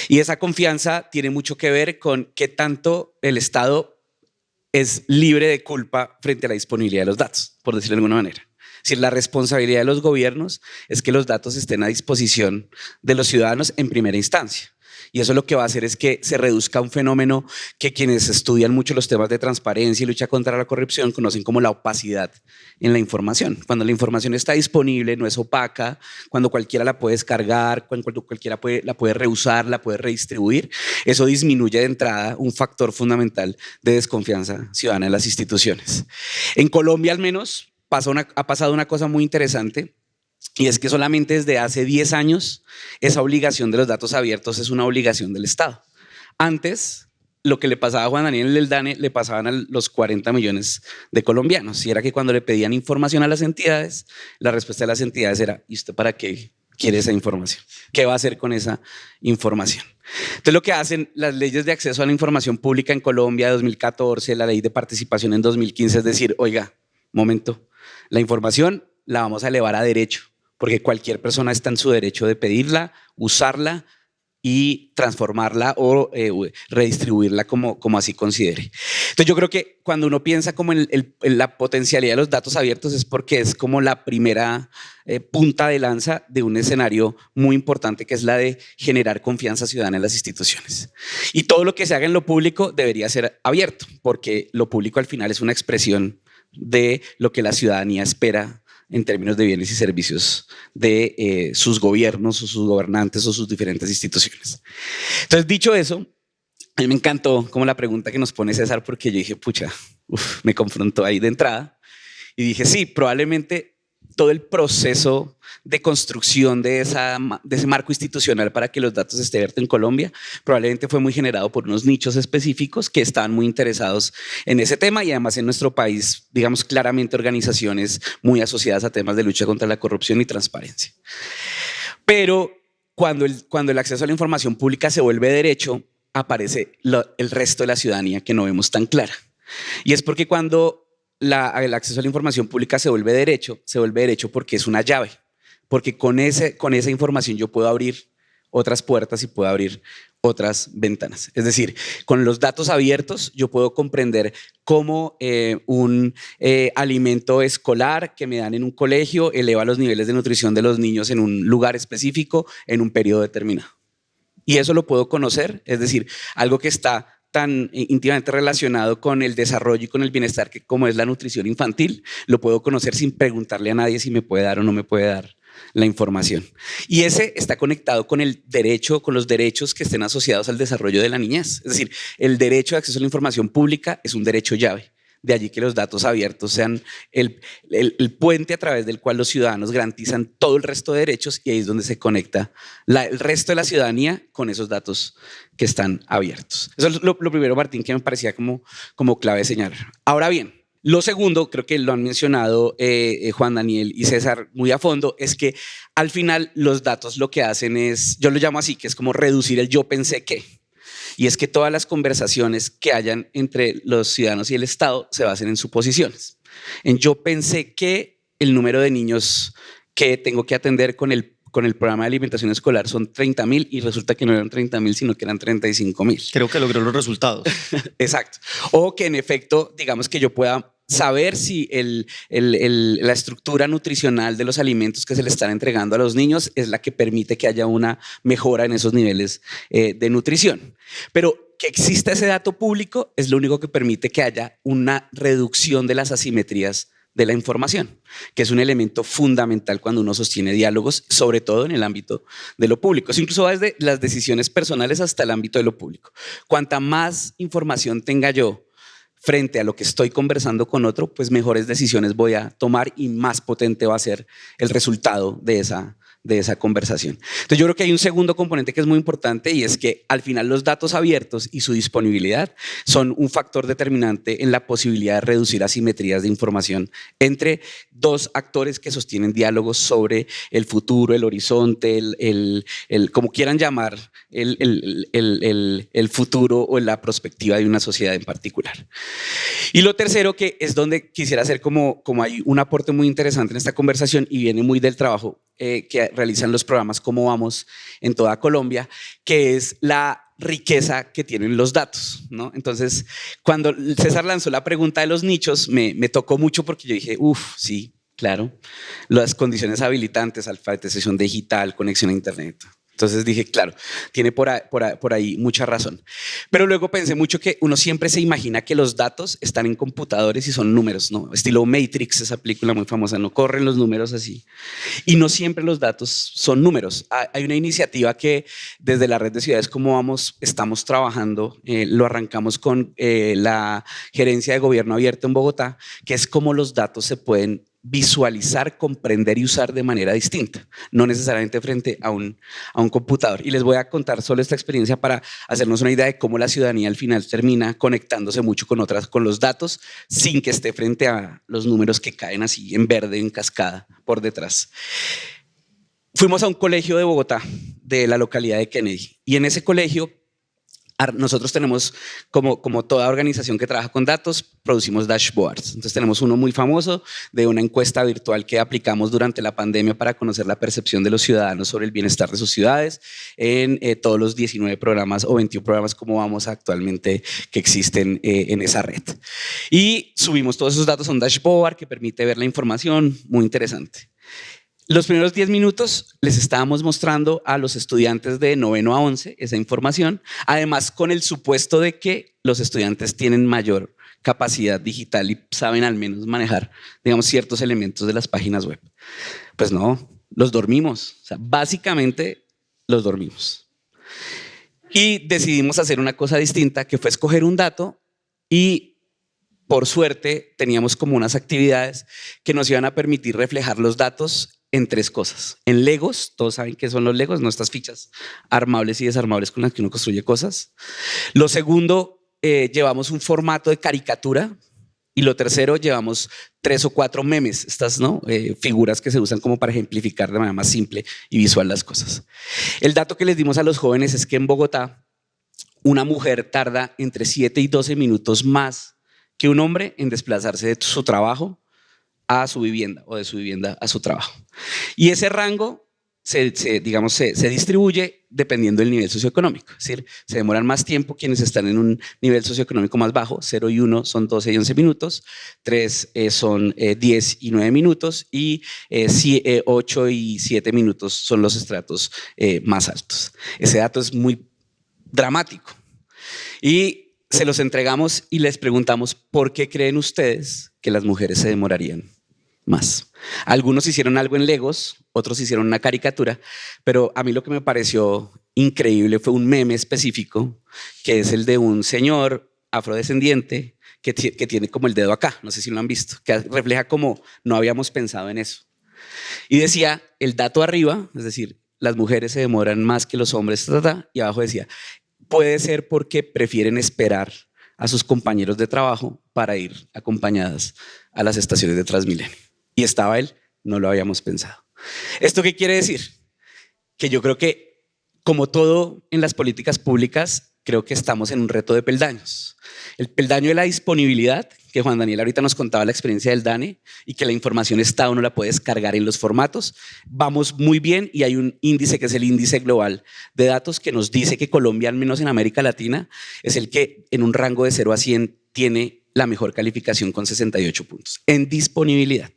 Y esa confianza tiene mucho que ver con qué tanto el Estado es libre de culpa frente a la disponibilidad de los datos, por decirlo de alguna manera. Es decir, la responsabilidad de los gobiernos es que los datos estén a disposición de los ciudadanos en primera instancia. Y eso lo que va a hacer es que se reduzca un fenómeno que quienes estudian mucho los temas de transparencia y lucha contra la corrupción conocen como la opacidad en la información. Cuando la información está disponible, no es opaca, cuando cualquiera la puede descargar, cuando cualquiera la puede reusar, la puede redistribuir, eso disminuye de entrada un factor fundamental de desconfianza ciudadana en las instituciones. En Colombia, al menos, ha pasado una cosa muy interesante. Y es que solamente desde hace 10 años esa obligación de los datos abiertos es una obligación del Estado. Antes, lo que le pasaba a Juan Daniel del DANE le pasaban a los 40 millones de colombianos. Y era que cuando le pedían información a las entidades, la respuesta de las entidades era: ¿y usted para qué quiere esa información? ¿Qué va a hacer con esa información? Entonces, lo que hacen las leyes de acceso a la información pública en Colombia de 2014, la ley de participación en 2015, es decir, oiga, momento, la información la vamos a elevar a derecho, porque cualquier persona está en su derecho de pedirla, usarla y transformarla o redistribuirla como así considere. Entonces yo creo que cuando uno piensa como en la potencialidad de los datos abiertos es porque es como la primera punta de lanza de un escenario muy importante, que es la de generar confianza ciudadana en las instituciones. Y todo lo que se haga en lo público debería ser abierto, porque lo público al final es una expresión de lo que la ciudadanía espera en términos de bienes y servicios de sus gobiernos o sus gobernantes o sus diferentes instituciones. Entonces, dicho eso, a mí me encantó como la pregunta que nos pone César, porque yo dije, pucha, me confrontó ahí de entrada y dije, sí, probablemente todo el proceso de construcción de ese marco institucional para que los datos estén abiertos en Colombia probablemente fue muy generado por unos nichos específicos que estaban muy interesados en ese tema, y además en nuestro país, digamos, claramente organizaciones muy asociadas a temas de lucha contra la corrupción y transparencia. Pero cuando el acceso a la información pública se vuelve derecho, aparece el resto de la ciudadanía que no vemos tan clara. Y es porque cuando el acceso a la información pública se vuelve derecho porque es una llave, porque con esa información yo puedo abrir otras puertas y puedo abrir otras ventanas. Es decir, con los datos abiertos yo puedo comprender cómo un alimento escolar que me dan en un colegio eleva los niveles de nutrición de los niños en un lugar específico en un periodo determinado. Y eso lo puedo conocer, es decir, algo que está tan íntimamente relacionado con el desarrollo y con el bienestar que como es la nutrición infantil, lo puedo conocer sin preguntarle a nadie si me puede dar o no me puede dar la información. Y ese está conectado con el derecho, con los derechos que estén asociados al desarrollo de la niñez. Es decir, el derecho de acceso a la información pública es un derecho llave. De allí que los datos abiertos sean el puente a través del cual los ciudadanos garantizan todo el resto de derechos, y ahí es donde se conecta el resto de la ciudadanía con esos datos que están abiertos. Eso es lo primero, Martín, que me parecía como clave señalar. Ahora bien, lo segundo, creo que lo han mencionado Juan Daniel y César muy a fondo, es que al final los datos lo que hacen es, yo lo llamo así, que es como reducir el yo pensé que. Y es que todas las conversaciones que hayan entre los ciudadanos y el Estado se basen en suposiciones. En yo pensé que el número de niños que tengo que atender con el programa de alimentación escolar son 30.000 y resulta que no eran 30.000, sino que eran 35.000. Creo que logró los resultados. Exacto. O que en efecto, digamos que yo pueda saber si la estructura nutricional de los alimentos que se le están entregando a los niños es la que permite que haya una mejora en esos niveles de nutrición. Pero que exista ese dato público es lo único que permite que haya una reducción de las asimetrías de la información, que es un elemento fundamental cuando uno sostiene diálogos, sobre todo en el ámbito de lo público. Eso incluso va desde las decisiones personales hasta el ámbito de lo público. Cuanta más información tenga yo frente a lo que estoy conversando con otro, pues mejores decisiones voy a tomar y más potente va a ser el resultado de esa conversación. Entonces yo creo que hay un segundo componente que es muy importante, y es que al final los datos abiertos y su disponibilidad son un factor determinante en la posibilidad de reducir asimetrías de información entre dos actores que sostienen diálogos sobre el futuro, el horizonte, como quieran llamar, el futuro o la perspectiva de una sociedad en particular. Y lo tercero, que es donde quisiera hacer como hay un aporte muy interesante en esta conversación y viene muy del trabajo que realizan los programas Cómo Vamos en toda Colombia, que es la riqueza que tienen los datos, ¿no? Entonces, cuando César lanzó la pregunta de los nichos, me tocó mucho porque yo dije, sí, claro, las condiciones habilitantes, alfabetización digital, conexión a internet. Entonces dije, claro, tiene por ahí mucha razón. Pero luego pensé mucho que uno siempre se imagina que los datos están en computadores y son números, ¿no? Estilo Matrix, esa película muy famosa, no corren los números así. Y no siempre los datos son números. Hay una iniciativa que desde la red de ciudades Cómo Vamos estamos trabajando, lo arrancamos con la Gerencia de Gobierno Abierto en Bogotá, que es cómo los datos se pueden visualizar, comprender y usar de manera distinta, no necesariamente frente a un computador. Y les voy a contar solo esta experiencia para hacernos una idea de cómo la ciudadanía al final termina conectándose mucho con los datos, sin que esté frente a los números que caen así en verde, en cascada por detrás. Fuimos a un colegio de Bogotá, de la localidad de Kennedy, y en ese colegio nosotros tenemos, como toda organización que trabaja con datos, producimos dashboards. Entonces tenemos uno muy famoso de una encuesta virtual que aplicamos durante la pandemia para conocer la percepción de los ciudadanos sobre el bienestar de sus ciudades en todos los 19 programas o 21 programas Como Vamos actualmente que existen en esa red. Y subimos todos esos datos a un dashboard que permite ver la información, muy interesante. Los primeros 10 minutos les estábamos mostrando a los estudiantes de 9º a 11 esa información, además con el supuesto de que los estudiantes tienen mayor capacidad digital y saben al menos manejar, digamos, ciertos elementos de las páginas web. Pues no, los dormimos, o sea, básicamente los dormimos. Y decidimos hacer una cosa distinta, que fue escoger un dato y por suerte teníamos como unas actividades que nos iban a permitir reflejar los datos en 3 cosas. En Legos, todos saben qué son los Legos, ¿no? Estas fichas armables y desarmables con las que uno construye cosas. Lo segundo, llevamos un formato de caricatura. Y lo tercero, llevamos 3 o 4 memes, estas, ¿no? Figuras que se usan como para ejemplificar de manera más simple y visual las cosas. El dato que les dimos a los jóvenes es que en Bogotá una mujer tarda entre 7 y 12 minutos más que un hombre en desplazarse de su trabajo a su vivienda o de su vivienda a su trabajo. Y ese rango se distribuye dependiendo del nivel socioeconómico. Es decir, se demoran más tiempo quienes están en un nivel socioeconómico más bajo. 0 y 1 son 12 y 11 minutos, 3 son 10 y 9 minutos y 8 y 7 minutos son los estratos más altos. Ese dato es muy dramático. Y se los entregamos y les preguntamos ¿por qué creen ustedes que las mujeres se demorarían más? Algunos hicieron algo en Legos, otros hicieron una caricatura, pero a mí lo que me pareció increíble fue un meme específico, que es el de un señor afrodescendiente que tiene como el dedo acá, no sé si lo han visto, que refleja como no habíamos pensado en eso. Y decía, el dato arriba, es decir, las mujeres se demoran más que los hombres, y abajo decía, puede ser porque prefieren esperar a sus compañeros de trabajo para ir acompañadas a las estaciones de Transmilenio. Y estaba él, no lo habíamos pensado. ¿Esto qué quiere decir? Que yo creo que, como todo en las políticas públicas, creo que estamos en un reto de peldaños. El peldaño de la disponibilidad, que Juan Daniel ahorita nos contaba la experiencia del DANE y que la información está, uno la puede descargar en los formatos. Vamos muy bien y hay un índice que es el índice global de datos que nos dice que Colombia, al menos en América Latina, es el que en un rango de 0 a 100 tiene la mejor calificación con 68 puntos en disponibilidad.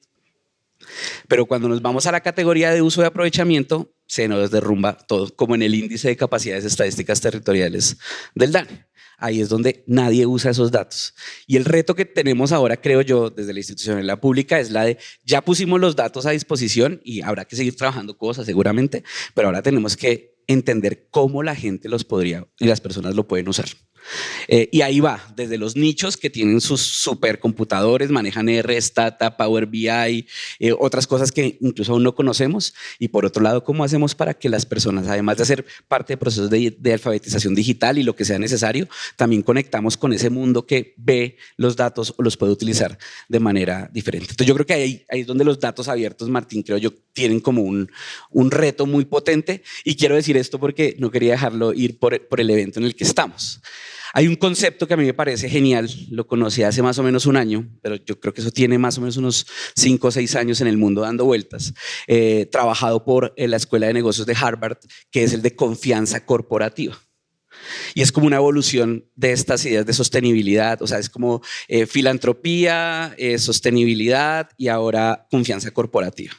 Pero cuando nos vamos a la categoría de uso y aprovechamiento, se nos derrumba todo, como en el índice de capacidades estadísticas territoriales del DANE. Ahí es donde nadie usa esos datos. Y el reto que tenemos ahora, creo yo, desde la institucionalidad pública, es la de ya pusimos los datos a disposición y habrá que seguir trabajando cosas seguramente, pero ahora tenemos que entender cómo la gente los podría y las personas lo pueden usar. Y ahí va, desde los nichos que tienen sus supercomputadores, manejan R, Stata, Power BI, otras cosas que incluso aún no conocemos. Y por otro lado, ¿cómo hacemos para que las personas, además de hacer parte de procesos de alfabetización digital y lo que sea necesario, también conectamos con ese mundo que ve los datos o los puede utilizar de manera diferente? Entonces yo creo que ahí es donde los datos abiertos, Martín, creo yo, tienen como un reto muy potente. Y quiero decir esto porque no quería dejarlo ir por el evento en el que estamos. Hay un concepto que a mí me parece genial, lo conocí hace más o menos un año, pero yo creo que eso tiene más o menos unos 5 o 6 años en el mundo dando vueltas, trabajado por la Escuela de Negocios de Harvard, que es el de confianza corporativa. Y es como una evolución de estas ideas de sostenibilidad, o sea, es como filantropía, sostenibilidad y ahora confianza corporativa.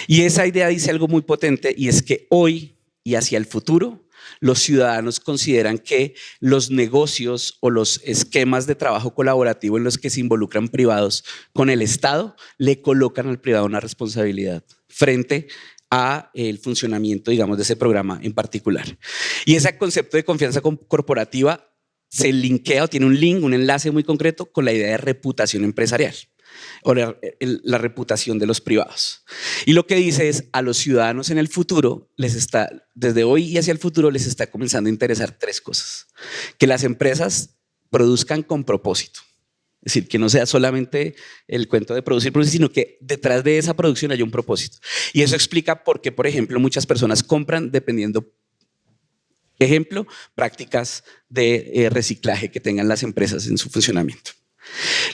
Y esa idea dice algo muy potente y es que hoy y hacia el futuro, los ciudadanos consideran que los negocios o los esquemas de trabajo colaborativo en los que se involucran privados con el Estado le colocan al privado una responsabilidad frente a el funcionamiento, digamos, de ese programa en particular. Y ese concepto de confianza corporativa se linkea o tiene un link, un enlace muy concreto con la idea de reputación empresarial o la reputación de los privados. Y lo que dice es, a los ciudadanos en el futuro, desde hoy y hacia el futuro, les está comenzando a interesar 3 cosas. Que las empresas produzcan con propósito. Es decir, que no sea solamente el cuento de producir, sino que detrás de esa producción haya un propósito. Y eso explica por qué, por ejemplo, muchas personas compran dependiendo, ejemplo, prácticas de reciclaje que tengan las empresas en su funcionamiento.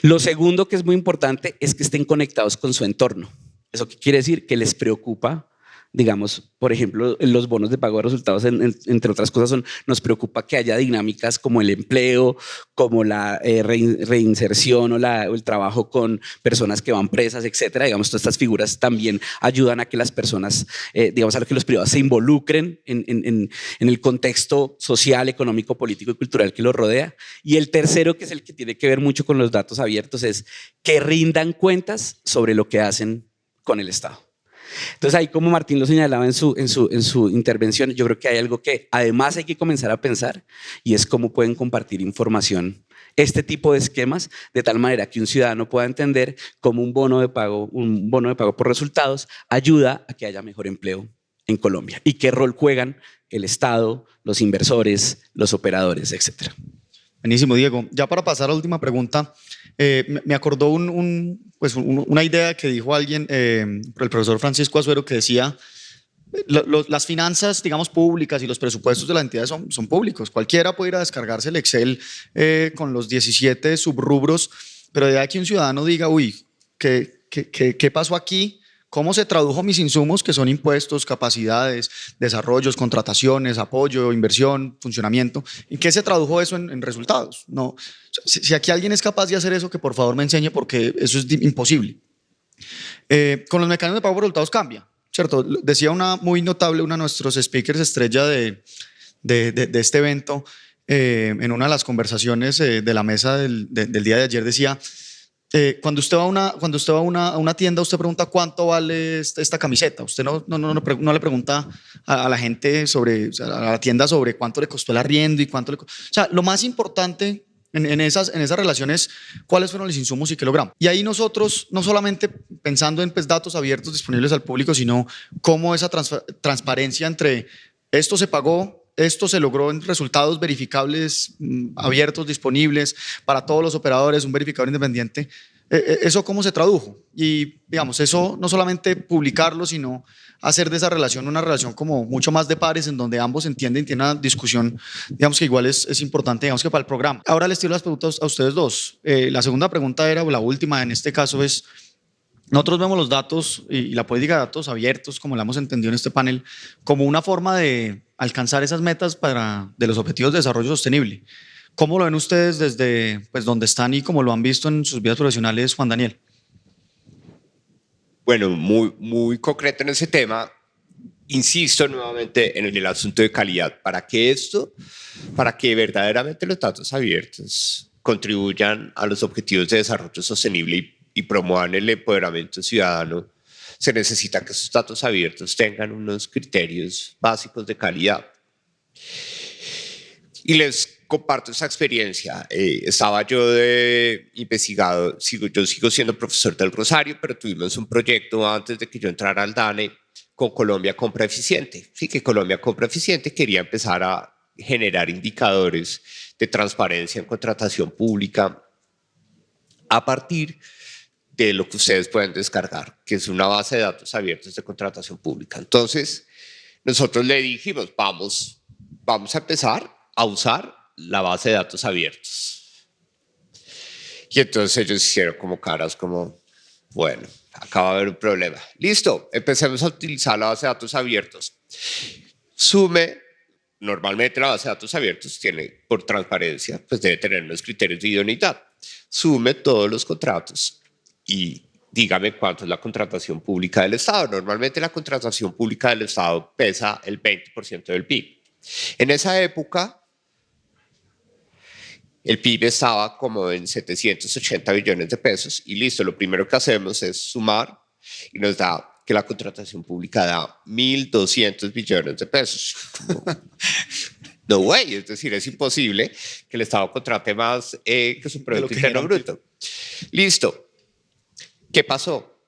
Lo segundo que es muy importante es que estén conectados con su entorno. ¿Eso qué quiere decir? Que les preocupa, digamos, por ejemplo, los bonos de pago de resultados, entre otras cosas, nos preocupa que haya dinámicas como el empleo, como la reinserción o el trabajo con personas que van presas, etcétera. Digamos, todas estas figuras también ayudan a que las personas, digamos, a que los privados se involucren en el contexto social, económico, político y cultural que los rodea. Y el tercero, que es el que tiene que ver mucho con los datos abiertos, es que rindan cuentas sobre lo que hacen con el Estado. Entonces ahí, como Martín lo señalaba en su intervención, yo creo que hay algo que además hay que comenzar a pensar y es cómo pueden compartir información este tipo de esquemas de tal manera que un ciudadano pueda entender cómo un bono de pago por resultados ayuda a que haya mejor empleo en Colombia y qué rol juegan el Estado, los inversores, los operadores, etcétera. Buenísimo, Diego. Ya para pasar a la última pregunta, me acordó una idea que dijo alguien, el profesor Francisco Azuero, que decía, las finanzas, digamos, públicas y los presupuestos de las entidades son públicos. Cualquiera puede ir a descargarse el Excel con los 17 subrubros, pero de ahí que un ciudadano diga, uy, ¿qué pasó aquí? ¿Cómo se tradujo mis insumos, que son impuestos, capacidades, desarrollos, contrataciones, apoyo, inversión, funcionamiento? ¿En qué se tradujo eso en resultados? No, si aquí alguien es capaz de hacer eso, que por favor me enseñe, porque eso es imposible. Con los mecanismos de pago por resultados cambia, ¿cierto? Decía una muy notable, una de nuestros speakers estrella de este evento, en una de las conversaciones de la mesa del día de ayer, decía, cuando usted va a una tienda, usted pregunta cuánto vale esta camiseta. Usted no le pregunta a la gente a la tienda sobre cuánto le costó el arriendo y cuánto le costó. O sea, lo más importante en esas relaciones, cuáles fueron los insumos y qué logramos. Y ahí nosotros, no solamente pensando en pues, datos abiertos disponibles al público, sino cómo esa transparencia entre esto se pagó, esto se logró en resultados verificables, abiertos, disponibles para todos los operadores, un verificador independiente. ¿Eso cómo se tradujo? Y digamos, eso no solamente publicarlo, sino hacer de esa relación una relación como mucho más de pares, en donde ambos entienden y tienen una discusión, digamos que igual es importante, digamos que para el programa. Ahora les tiro las preguntas a ustedes dos. La segunda pregunta era, o la última en este caso es, nosotros vemos los datos y la política de datos abiertos, como la hemos entendido en este panel, como una forma de alcanzar esas metas de los objetivos de desarrollo sostenible. ¿Cómo lo ven ustedes desde pues, donde están y cómo lo han visto en sus vidas profesionales, Juan Daniel? Bueno, muy concreto en ese tema. Insisto nuevamente en el asunto de calidad. Para que verdaderamente los datos abiertos contribuyan a los objetivos de desarrollo sostenible y promuevan el empoderamiento ciudadano, se necesita que esos datos abiertos tengan unos criterios básicos de calidad. Y les comparto esa experiencia. Estaba yo de investigado, yo sigo siendo profesor del Rosario, pero tuvimos un proyecto antes de que yo entrara al DANE con Colombia Compra Eficiente. Sí, que Colombia Compra Eficiente quería empezar a generar indicadores de transparencia en contratación pública a partir de lo que ustedes pueden descargar, que es una base de datos abiertos de contratación pública. Entonces, nosotros le dijimos, vamos a empezar a usar la base de datos abiertos. Y entonces ellos hicieron como caras como, bueno, acá va a haber un problema. Listo, empecemos a utilizar la base de datos abiertos. Sume, normalmente la base de datos abiertos tiene, por transparencia, pues debe tener unos criterios de idoneidad. Sume todos los contratos y dígame cuánto es la contratación pública del Estado. Normalmente la contratación pública del Estado pesa el 20% del PIB. En esa época, el PIB estaba como en 780 billones de pesos y listo, lo primero que hacemos es sumar y nos da que la contratación pública da 1.200 billones de pesos. No way, es decir, es imposible que el Estado contrate más que su Producto Interno Bruto. Listo. ¿Qué pasó?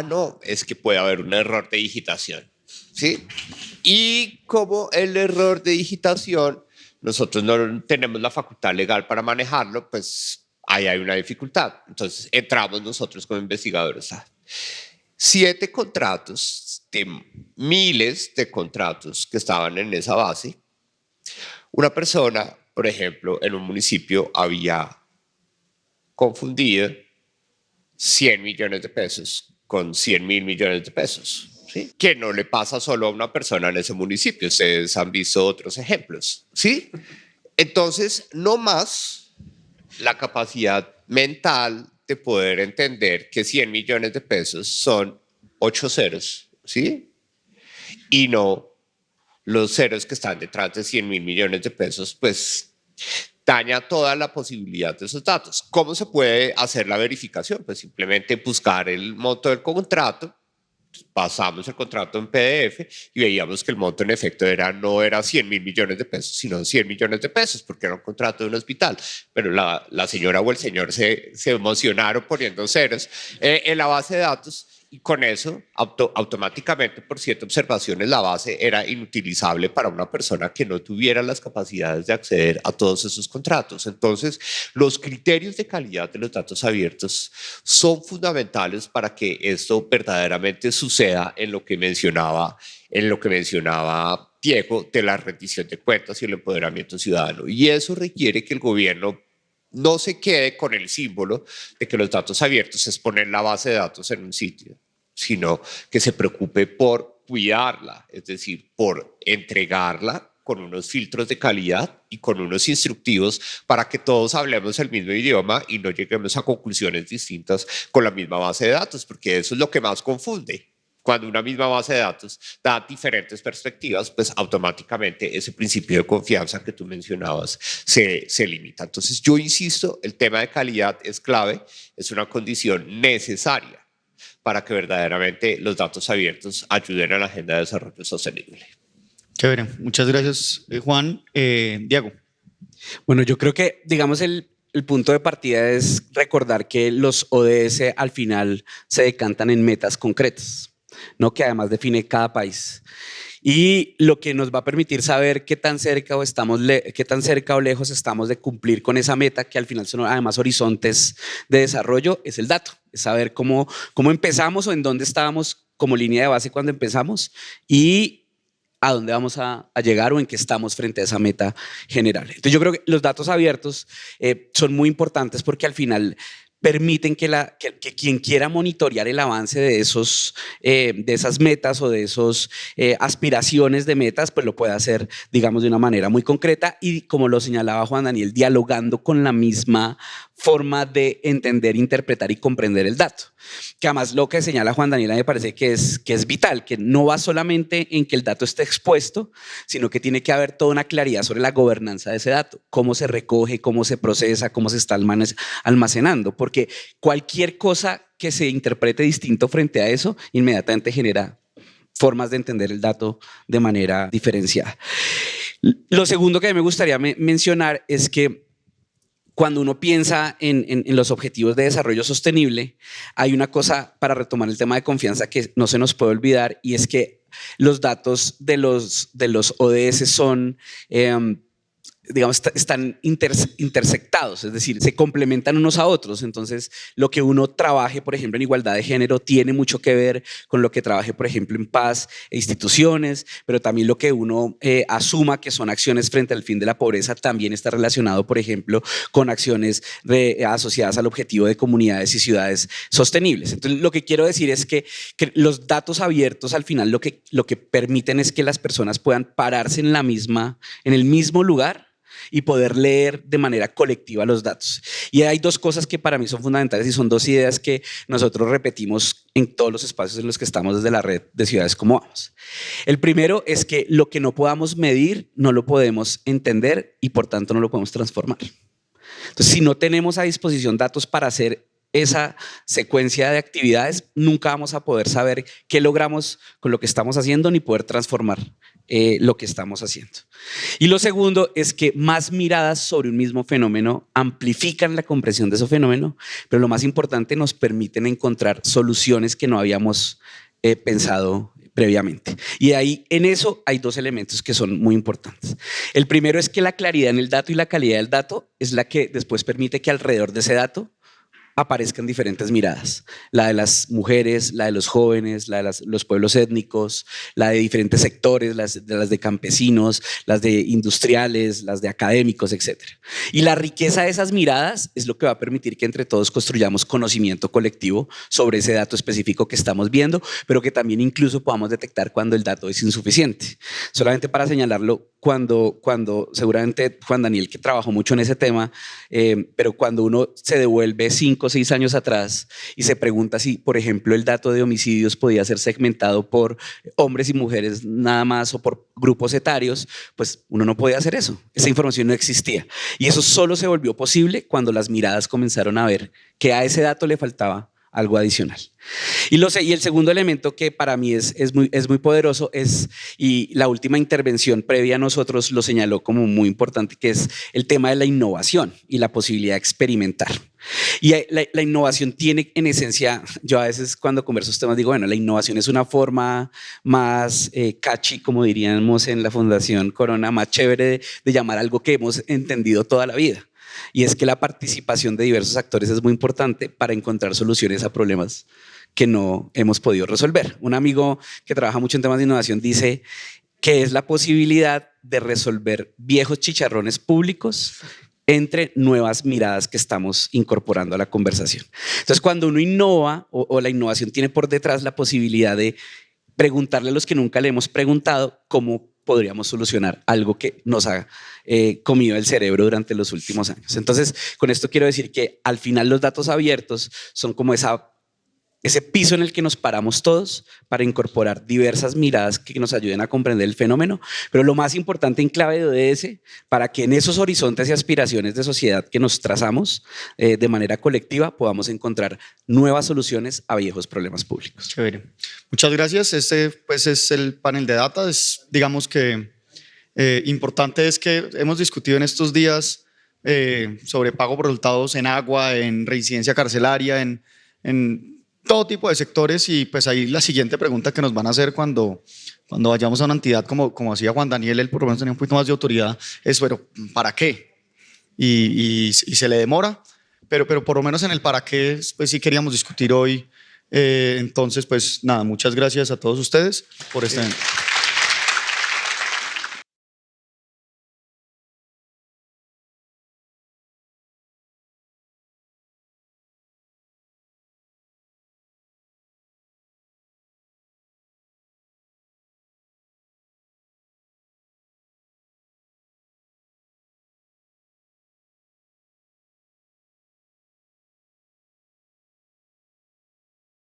No, es que puede haber un error de digitación, ¿sí? Y como el error de digitación, nosotros no tenemos la facultad legal para manejarlo, pues ahí hay una dificultad. Entonces entramos nosotros como investigadores. 7 contratos de miles de contratos que estaban en esa base. Una persona, por ejemplo, en un municipio había confundido 100 millones de pesos con 100.000 millones de pesos, ¿sí? Que no le pasa solo a una persona en ese municipio. Ustedes han visto otros ejemplos, ¿sí? Entonces, no más la capacidad mental de poder entender que 100 millones de pesos son 8 ceros, ¿sí? Y no los ceros que están detrás de 100.000 millones de pesos, pues daña toda la posibilidad de esos datos. ¿Cómo se puede hacer la verificación? Pues simplemente buscar el monto del contrato, pasamos el contrato en PDF y veíamos que el monto en efecto no era 100.000 millones de pesos, sino 100 millones de pesos, porque era un contrato de un hospital. Pero la señora o el señor se emocionaron poniendo ceros en la base de datos y con eso automáticamente por 7 observaciones la base era inutilizable para una persona que no tuviera las capacidades de acceder a todos esos contratos. Entonces, los criterios de calidad de los datos abiertos son fundamentales para que esto verdaderamente suceda en lo que mencionaba Diego, de la rendición de cuentas y el empoderamiento ciudadano. Y eso requiere que el gobierno no se quede con el símbolo de que los datos abiertos es poner la base de datos en un sitio, sino que se preocupe por cuidarla, es decir, por entregarla con unos filtros de calidad y con unos instructivos para que todos hablemos el mismo idioma y no lleguemos a conclusiones distintas con la misma base de datos, porque eso es lo que más confunde. Cuando una misma base de datos da diferentes perspectivas, pues automáticamente ese principio de confianza que tú mencionabas se limita. Entonces yo insisto, el tema de calidad es clave, es una condición necesaria para que verdaderamente los datos abiertos ayuden a la agenda de desarrollo sostenible. Chévere, muchas gracias Juan. Diego. Bueno, yo creo que, digamos, el el punto de partida es recordar que los ODS al final se decantan en metas concretas, ¿no? Que además define cada país. Y lo que nos va a permitir saber qué tan cerca o lejos estamos de cumplir con esa meta, que al final son además horizontes de desarrollo, es el dato. Es saber cómo empezamos o en dónde estábamos como línea de base cuando empezamos y a dónde vamos a llegar o en qué estamos frente a esa meta general. Entonces yo creo que los datos abiertos son muy importantes porque al final permiten que quien quiera monitorear el avance de esas metas o de esas aspiraciones de metas, pues lo pueda hacer, digamos, de una manera muy concreta y, como lo señalaba Juan Daniel, dialogando con la misma forma de entender, interpretar y comprender el dato. Que además lo que señala Juan Daniel me parece que es vital, que no va solamente en que el dato esté expuesto, sino que tiene que haber toda una claridad sobre la gobernanza de ese dato, cómo se recoge, cómo se procesa, cómo se está almacenando, porque cualquier cosa que se interprete distinto frente a eso, inmediatamente genera formas de entender el dato de manera diferenciada. Lo segundo que a mí me gustaría mencionar es que cuando uno piensa en los objetivos de desarrollo sostenible, hay una cosa, para retomar el tema de confianza, que no se nos puede olvidar, y es que los datos de los ODS son, digamos, están intersectados, es decir, se complementan unos a otros. Entonces, lo que uno trabaje, por ejemplo, en igualdad de género, tiene mucho que ver con lo que trabaje, por ejemplo, en paz e instituciones, pero también lo que uno asuma que son acciones frente al fin de la pobreza también está relacionado, por ejemplo, con acciones asociadas al objetivo de comunidades y ciudades sostenibles. Entonces, lo que quiero decir es que los datos abiertos al final lo que permiten es que las personas puedan pararse en el mismo lugar y poder leer de manera colectiva los datos. Y hay dos cosas que para mí son fundamentales y son dos ideas que nosotros repetimos en todos los espacios en los que estamos desde la red de Ciudades Como Vamos. El primero es que lo que no podamos medir no lo podemos entender y por tanto no lo podemos transformar. Entonces, si no tenemos a disposición datos para hacer esa secuencia de actividades, nunca vamos a poder saber qué logramos con lo que estamos haciendo ni poder transformar lo que estamos haciendo. Y lo segundo es que más miradas sobre un mismo fenómeno amplifican la comprensión de ese fenómeno, pero lo más importante, nos permiten encontrar soluciones que no habíamos pensado previamente. Y ahí, en eso hay dos elementos que son muy importantes. El primero es que la claridad en el dato y la calidad del dato es la que después permite que alrededor de ese dato aparezcan diferentes miradas, la de las mujeres, la de los jóvenes, la de los pueblos étnicos, la de diferentes sectores, las de campesinos, las de industriales, las de académicos, etc. Y la riqueza de esas miradas es lo que va a permitir que entre todos construyamos conocimiento colectivo sobre ese dato específico que estamos viendo, pero que también incluso podamos detectar cuando el dato es insuficiente. Solamente para señalarlo, cuando seguramente Juan Daniel, que trabajó mucho en ese tema, pero cuando uno se devuelve 5 o 6 años atrás y se pregunta si, por ejemplo, el dato de homicidios podía ser segmentado por hombres y mujeres nada más o por grupos etarios, pues uno no podía hacer eso. Esa información no existía. Y eso solo se volvió posible cuando las miradas comenzaron a ver que a ese dato le faltaba algo adicional. Y el segundo elemento que para mí es muy poderoso y la última intervención previa a nosotros lo señaló como muy importante, que es el tema de la innovación y la posibilidad de experimentar. Y la innovación tiene, en esencia, yo a veces cuando converso estos temas digo, bueno, la innovación es una forma más catchy, como diríamos en la Fundación Corona, más chévere de llamar algo que hemos entendido toda la vida. Y es que la participación de diversos actores es muy importante para encontrar soluciones a problemas que no hemos podido resolver. Un amigo que trabaja mucho en temas de innovación dice que es la posibilidad de resolver viejos chicharrones públicos entre nuevas miradas que estamos incorporando a la conversación. Entonces, cuando uno innova o la innovación tiene por detrás la posibilidad de preguntarle a los que nunca le hemos preguntado cómo podríamos solucionar algo que nos ha comido el cerebro durante los últimos años. Entonces, con esto quiero decir que al final los datos abiertos son como ese piso en el que nos paramos todos para incorporar diversas miradas que nos ayuden a comprender el fenómeno, pero lo más importante en clave de ODS, para que en esos horizontes y aspiraciones de sociedad que nos trazamos de manera colectiva podamos encontrar nuevas soluciones a viejos problemas públicos. Chévere. Muchas gracias. Este pues es el panel de data. Digamos que importante es que hemos discutido en estos días sobre pago por resultados en agua, en reincidencia carcelaria, en todo tipo de sectores. Y pues ahí la siguiente pregunta que nos van a hacer cuando vayamos a una entidad como hacía Juan Daniel, él por lo menos tenía un poquito más de autoridad, es, pero ¿para qué? Y se le demora, pero por lo menos en el para qué, pues sí queríamos discutir hoy. Entonces, pues nada, muchas gracias a todos ustedes por este evento.